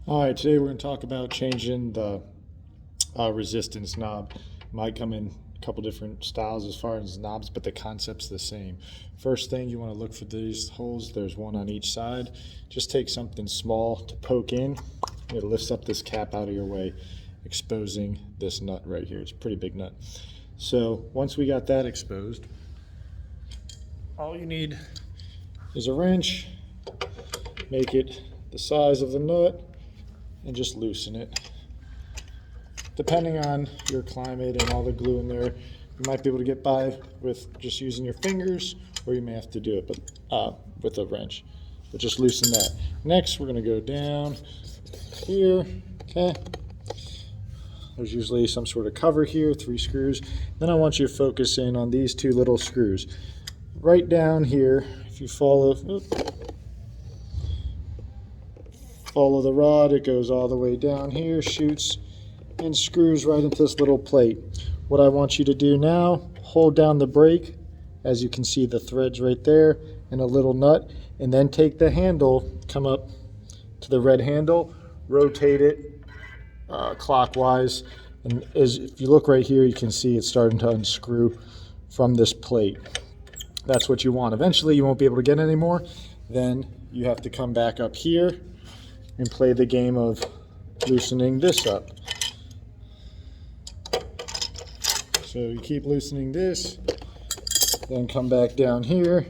All right, today we're going to talk about changing the resistance knob. Might come in a couple different styles as far as knobs, but the concept's the same. First thing, you want to look for these holes. There's one on each side. Just take something small to poke in. It lifts up this cap out of your way, exposing this nut right here. It's a pretty big nut. So once we got that exposed, all you need is a wrench. Make it the size of the nut and just loosen it. Depending on your climate and all the glue in there, you might be able to get by with just using your fingers, or you may have to do it with a wrench. But just loosen that. Next, we're going to go down here. Okay. There's usually some sort of cover here, 3 screws. Then I want you to focus in on these 2 little screws. Right down here, if you follow the rod, it goes all the way down here, shoots and screws right into this little plate. What I want you to do now, hold down the brake, as you can see the threads right there and a little nut, and then take the handle, come up to the red handle, rotate it clockwise, and if you look right here, you can see it's starting to unscrew from this plate. That's what you want. Eventually you won't be able to get any more. Then you have to come back up here and play the game of loosening this up. So you keep loosening this, then come back down here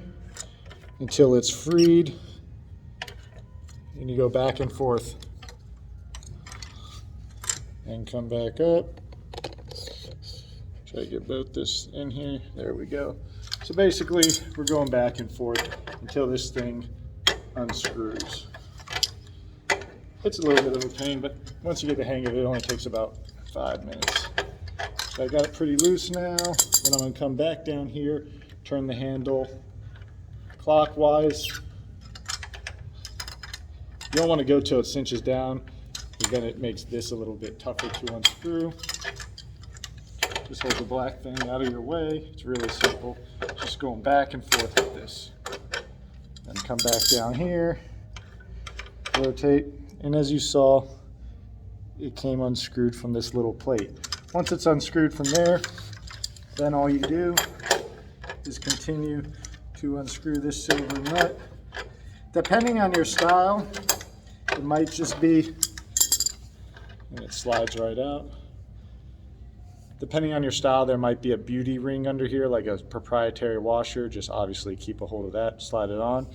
until it's freed, and you go back and forth and come back up. Try to get both this in here. There we go. So basically we're going back and forth until this thing unscrews. It's a little bit of a pain, but once you get the hang of it, it only takes about 5 minutes. So I got it pretty loose now. Then I'm going to come back down here, turn the handle clockwise. You don't want to go till it cinches down, because then it makes this a little bit tougher to unscrew. Just hold the black thing out of your way. It's really simple. Just going back and forth with this. Then come back down here, rotate. And as you saw, it came unscrewed from this little plate. Once it's unscrewed from there, then all you do is continue to unscrew this silver nut. Depending on your style, it might just be, and it slides right out. Depending on your style, there might be a beauty ring under here, like a proprietary washer. Just obviously keep a hold of that, slide it on.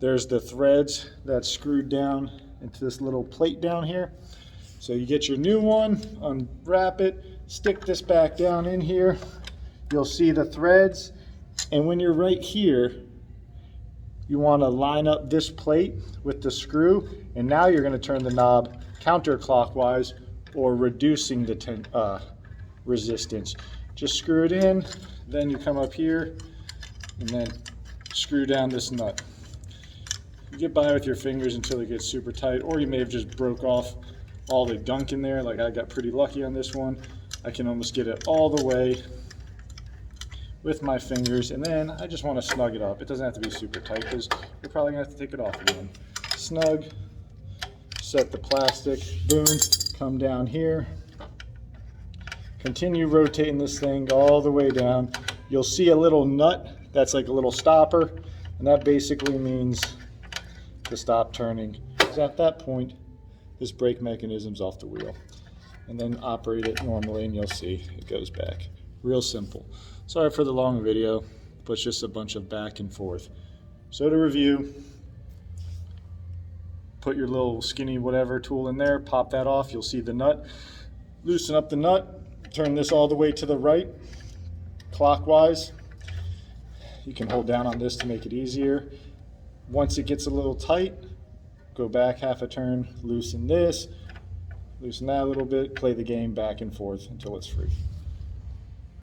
There's the threads that's screwed down into this little plate down here. So you get your new one, unwrap it, stick this back down in here. You'll see the threads, and when you're right here, you want to line up this plate with the screw, and now you're going to turn the knob counterclockwise, or reducing the resistance. Just screw it in, then you come up here and then screw down this nut. You get by with your fingers until it gets super tight, or you may have just broke off all the gunk in there. Like I got pretty lucky on this one. I can almost get it all the way with my fingers, and then I just want to snug it up. It doesn't have to be super tight because you're probably gonna have to take it off again. Snug, set the plastic, boom, come down here. Continue rotating this thing all the way down. You'll see a little nut that's like a little stopper, and that basically means to stop turning. Because at that point, this brake mechanism's off the wheel. And then operate it normally, and you'll see it goes back. Real simple. Sorry for the long video, but it's just a bunch of back and forth. So to review, put your little skinny whatever tool in there, pop that off, you'll see the nut. Loosen up the nut. Turn this all the way to the right, clockwise. You can hold down on this to make it easier. Once it gets a little tight, go back half a turn, loosen this, loosen that a little bit, play the game back and forth until it's free.